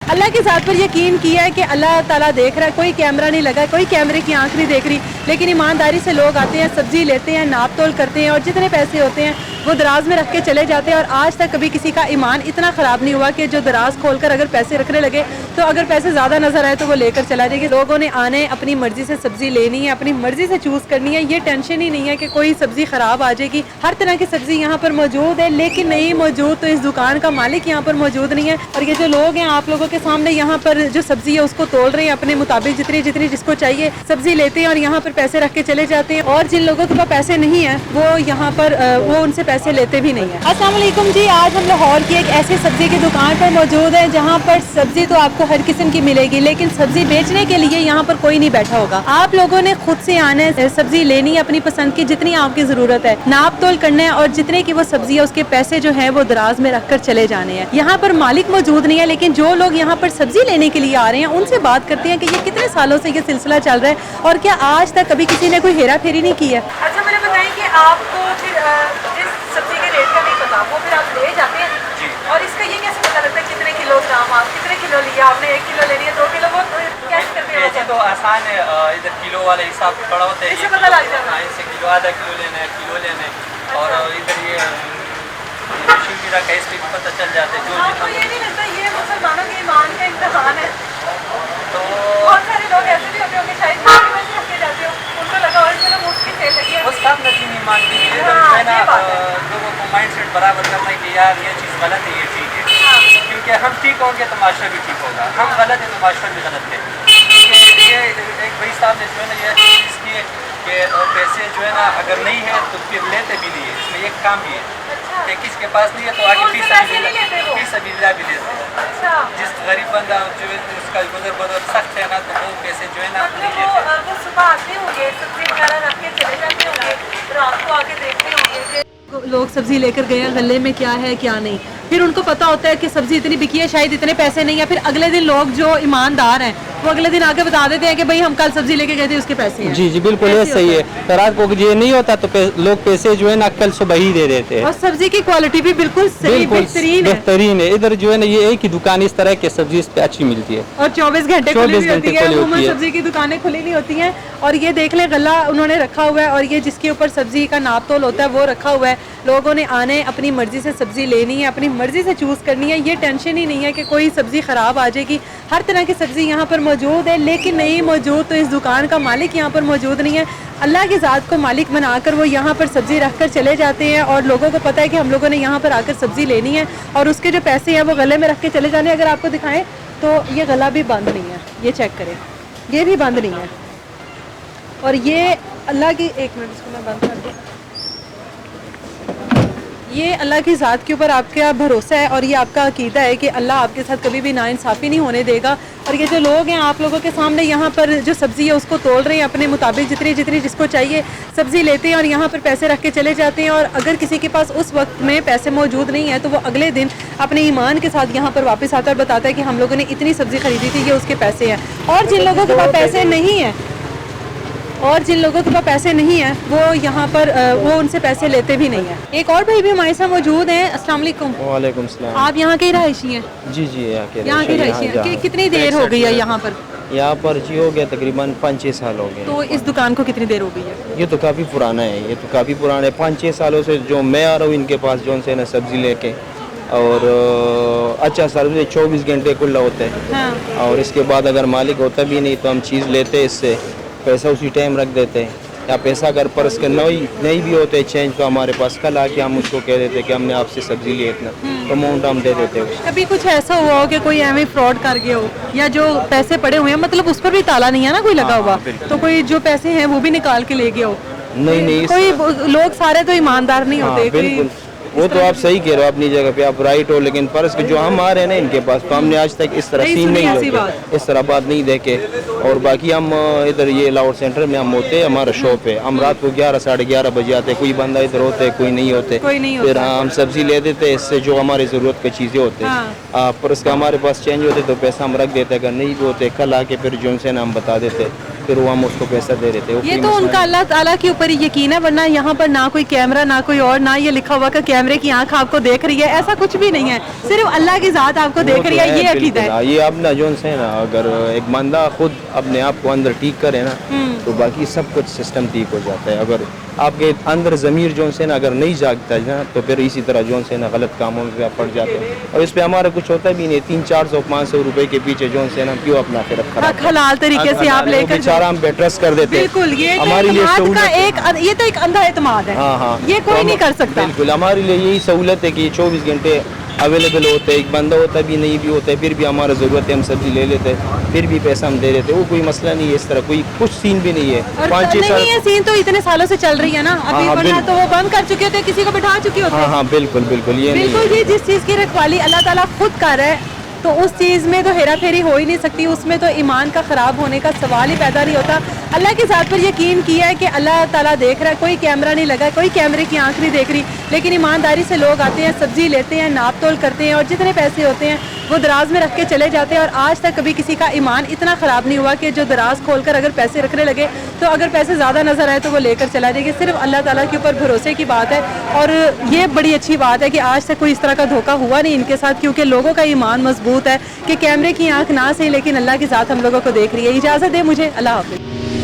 अल्लाह की ज़ात पर यकीन किया है कि अल्लाह ताला देख रहा है, कोई कैमरा नहीं लगा, कोई कैमरे की आंख नहीं देख रही, लेकिन ईमानदारी से लोग आते हैं, सब्जी लेते हैं, नाप तोल करते हैं और जितने पैसे होते हैं वो दराज में रख के चले जाते हैं। और आज तक कभी किसी का ईमान इतना ख़राब नहीं हुआ कि जो दराज खोलकर अगर पैसे रखने लगे तो अगर पैसे ज़्यादा नजर आए तो वो लेकर चला जाएगी। लोगों ने आने अपनी मर्जी से सब्जी लेनी है, अपनी मर्जी से चूज़ करनी है, ये टेंशन ही नहीं है कि कोई सब्जी ख़राब आ जाएगी। हर तरह की सब्जी यहाँ पर मौजूद है, लेकिन नहीं मौजूद तो इस दुकान का मालिक यहाँ पर मौजूद नहीं है। और ये जो लोग हैं आप लोगों के सामने यहाँ पर जो सब्जी है उसको तोल रहे हैं, अपने मुताबिक जितनी जितनी जिसको चाहिए सब्जी लेते हैं और यहाँ पर पैसे रख के चले जाते हैं। और जिन लोगों के पास पैसे नहीं है वो यहाँ पर वो उनसे पैसे लेते भी नहीं है। अस्सलाम वालेकुम जी, आज हम लाहौर की एक ऐसी सब्जी की दुकान पर मौजूद है जहाँ पर सब्जी तो आपको हर किस्म की मिलेगी, लेकिन सब्जी बेचने के लिए यहाँ पर कोई नहीं बैठा होगा। आप लोगों ने खुद से आना है, सब्जी लेनी है अपनी पसंद की, जितनी आपकी जरूरत है, नाप तोल करना है और जितने की वो सब्जी है उसके पैसे जो है वो दराज में रखकर चले जाने हैं। यहाँ पर मालिक मौजूद नहीं है, लेकिन जो लोग यहाँ पर सब्जी लेने के लिए आ रहे हैं उनसे बात करते हैं कि ये कितने सालों से ये सिलसिला चल रहा है और क्या आज तक कभी किसी ने कोई हेरा फेरी नहीं की है। अच्छा, मुझे बताएं कि आपको फिर जिस सब्जी के रेट का नहीं पता वो फिर आप ले जाते हैं जी। और इसका ये कैसे पता लगता है कितने किलोग्राम आप कितने किलो लिया आपने, 1 किलो ले लिया, 2 किलो, वो कैसे करते हैं? ऐसे तो आसान है, इधर किलो वाला हिसाब पड़ा होता है, इससे पता लग जाता है। इससे किलो, आधा किलो लेना है, किलो लेना है। और इधर ये शिवगिरा का इसमें भी पता चल जाता है जो आपको ये नहीं लगता ये मुसलमानों के ईमान का इम्तिहान है? तो बहुत सारे लोग ऐसे भी होते होंगे शायद रख के जाते हो, उनको लगा और चलो मुफ्त की सेल लगी है, उस काम नजीम ईमान की है ना, लोगों को माइंड सेट बराबर करना है कि यार ये चीज़ गलत है, ये ठीक है। क्योंकि हम ठीक होंगे तो माशरा भी ठीक होगा, हम गलत है तो माशरा भी गलत है। ये एक भाई साहब ने जो है ना ये चीज़ की है कि पैसे जो है ना अगर नहीं है तो फिर लेते भी नहीं है, इसमें एक काम भी है कि किसके पास नहीं है तो आगे फीस सबिलिल्लाह भी लेते हैं। जिस गरीब बंदा जो है उसका गुजर बदर सख्त है ना तो वो पैसे जो है ना नहीं लेते। वो सुबह आते होंगे सब्जी वगैरह रख के चले जाते होंगे, रात को आके देखते होंगे लोग सब्जी लेकर गए हैं गले में क्या है क्या नहीं, फिर उनको पता होता है कि सब्जी इतनी बिकी है, शायद इतने पैसे नहीं है। फिर अगले दिन लोग जो ईमानदार हैं वो अगले दिन आके बता देते हैं कि भाई हम कल सब्जी लेके गए थे उसके पैसे हैं। जी जी बिल्कुल ये सही है। तो रात को ये नहीं होता तो लोग पैसे जो है ना कल सुबह ही दे देते हैं। और सब्जी की क्वालिटी भी बिल्कुल सही बेहतरीन है। इधर जो है ना ये एक ही दुकान इस तरह की सब्जी इस पे अच्छी मिलती है और 24 घंटे खुली होती है। सब्जी की दुकानें खुली नहीं होती हैं। और ये देख लें गला उन्होंने रखा हुआ है और ये जिसके ऊपर सब्जी का नाप तोल होता है वो रखा हुआ है। लोगों ने आने अपनी मर्जी से सब्जी लेनी है, अपनी मर्जी से चूज़ करनी है, ये टेंशन ही नहीं है कि कोई सब्जी ख़राब आ जाएगी। हर तरह की सब्जी यहाँ पर मौजूद है, लेकिन नहीं मौजूद तो इस दुकान का मालिक यहाँ पर मौजूद नहीं है। अल्लाह की ज़ात को मालिक बनाकर वो यहाँ पर सब्ज़ी रख कर चले जाते हैं और लोगों को पता है कि हम लोगों ने यहाँ पर आकर सब्ज़ी लेनी है और उसके जो पैसे हैं वो गले में रख के चले जाने। अगर आपको दिखाएं तो ये गला भी बंद नहीं है, ये चेक करें, ये भी बंद नहीं है। और ये अल्लाह की, एक मिनट इसको मैं बंद कर दूँ, ये अल्लाह की ज़ात के ऊपर आपका भरोसा है और ये आपका अकीदा है कि अल्लाह आपके साथ कभी भी नाइंसाफ़ी नहीं होने देगा। और ये जो लोग हैं आप लोगों के सामने यहाँ पर जो सब्ज़ी है उसको तोल रहे हैं, अपने मुताबिक जितनी जितनी जिसको चाहिए सब्ज़ी लेते हैं और यहाँ पर पैसे रख के चले जाते हैं। और अगर किसी के पास उस वक्त में पैसे मौजूद नहीं है तो वो अगले दिन अपने ईमान के साथ यहाँ पर वापस आता है और बताता है कि हम लोगों ने इतनी सब्ज़ी खरीदी थी, ये उसके पैसे हैं। और जिन लोगों के पास पैसे नहीं हैं वो यहाँ पर वो उनसे पैसे लेते भी नहीं है। एक और भाई भी हमारे साथ मौजूद हैं। अस्सलाम वालेकुम। वालेकुम सलाम। आप यहाँ के रहायशी हैं? जी जी यहाँ के रहायशी हैं। कितनी देर हो गई है यहाँ पर? यहाँ पर जी हो गया तकरीबन 5-6 साल हो गए। तो इस दुकान को कितनी देर हो गई है? ये तो काफ़ी पुराना है, ये तो काफ़ी पुराना है। 5-6 सालों से जो मैं आ रहा हूँ इनके पास जो से ना सब्ज़ी लेके और अच्छा सर्विस 24 घंटे खुला होता है। हाँ। और इसके बाद अगर मालिक होता भी नहीं तो हम चीज़ लेते हैं, इससे पैसा उसी टाइम रख देते हैं। या पैसा अगर पर्स के नहीं भी होते चेंज तो हमारे पास कल आके हम उसको कह देते कि हमने आपसे सब्जी ली इतना तो अमाउंट हम दे देते हैं। कभी कुछ ऐसा हुआ हो कि कोई एवं फ्रॉड कर गया हो या जो पैसे पड़े हुए हैं मतलब उस पर भी ताला नहीं है ना कोई लगा हुआ, तो कोई जो पैसे हैं वो भी निकाल के ले गया हो? नहीं कोई लोग सारे तो ईमानदार नहीं होते। बिल्कुल वो तो आप सही कह रहे हो, अपनी जगह पे आप राइट हो, लेकिन पर्स के जो हम आ रहे हैं ना इनके पास तो हमने आज तक इस तरह सीन नहीं होते, इस तरह बात नहीं देखे। और बाकी हम इधर ये लाहौर सेंटर में हम होते हैं, हमारा शॉप है, हम रात को 11-11:30 बजे आते हैं, कोई बंदा इधर होते है कोई नहीं होते, फिर हम सब्जी ले देते इससे जो हमारी ज़रूरत की चीज़ें होते हैं। पर्स का हमारे पास चेंज होते तो पैसा हम रख देते, अगर नहीं भी होते कल आके फिर जो से हम बता देते फिर वो हम उसको पैसा दे रहे थे। वो ये कोई तो मसला उनका अल्लाह ताला के ऊपर ही यकीन है, वरना यहाँ पर ना कोई कैमरा ना कोई और, ना ये लिखा हुआ कि कैमरे की आंख आपको देख रही है, ऐसा कुछ भी नहीं है, सिर्फ अल्लाह की ज़ात आपको नहीं। देख रही है, ये अकीदा है। ये अपना जो है ना, अगर एक बंदा खुद अपने आप को अंदर ठीक करे ना तो बाकी सब कुछ सिस्टम ठीक हो जाता है। अगर आपके अंदर ज़मीर जो है ना अगर नहीं जागता है ना तो फिर इसी तरह जो है ना गलत कामों में आप पड़ जाते हैं, और इस पे हमारा कुछ होता भी नहीं। 300-400-500 रुपए के पीछे जो है ना क्यों अपना फिर हक हलाल तरीके से आप लेकर बेचारा हम पे ट्रस्ट कर देते हैं। बिल्कुल, ये तो हमारे लिए एतमाद का सहूलत ये तो एक अंधा एतमाद है। हाँ हाँ, ये कोई नहीं कर सकता। बिल्कुल हमारे लिए यही सहूलत है कि ये 24 घंटे अवेलेबल होते हैं। एक बंदा होता भी नहीं भी होता है, फिर भी हमारा ज़रूरत है हम सब्जी ले लेते हैं, फिर भी पैसा हम दे देते हैं, वो कोई मसला नहीं है। इस तरह कोई कुछ सीन भी नहीं है। और 5-6 साल नहीं, ये सीन तो इतने सालों से चल रही है ना अभी, हाँ, वरना तो वो बंद कर चुके होते, किसी को बिठा चुके होते। हाँ हाँ बिल्कुल बिल्कुल, ये नहीं है। बिल्कुल, ये जिस चीज़ की रखवाली अल्लाह ताला खुद कर रहा है तो उस चीज़ में तो हेरा फेरी हो ही नहीं सकती, उसमें तो ईमान का ख़राब होने का सवाल ही पैदा नहीं होता। अल्लाह की ज़ात पर यकीन किया है कि अल्लाह ताला देख रहा है, कोई कैमरा नहीं लगा, कोई कैमरे की आंख नहीं देख रही, लेकिन ईमानदारी से लोग आते हैं, सब्जी लेते हैं, नाप तोल करते हैं और जितने पैसे होते हैं वो दराज में रख के चले जाते हैं। और आज तक कभी किसी का ईमान इतना ख़राब नहीं हुआ कि जो दराज खोल कर अगर पैसे रखने लगे तो अगर पैसे ज़्यादा नज़र आए तो वो लेकर चला जाएगी। सिर्फ अल्लाह ताला के ऊपर भरोसे की बात है, और ये बड़ी अच्छी बात है कि आज तक कोई इस तरह का धोखा हुआ नहीं इनके साथ, क्योंकि लोगों का ईमान मजबूत है कि कैमरे की आंख ना सही लेकिन अल्लाह की ज़ात हम लोगों को देख रही है। इजाज़त दे मुझे, अल्लाह हाफ़िज़।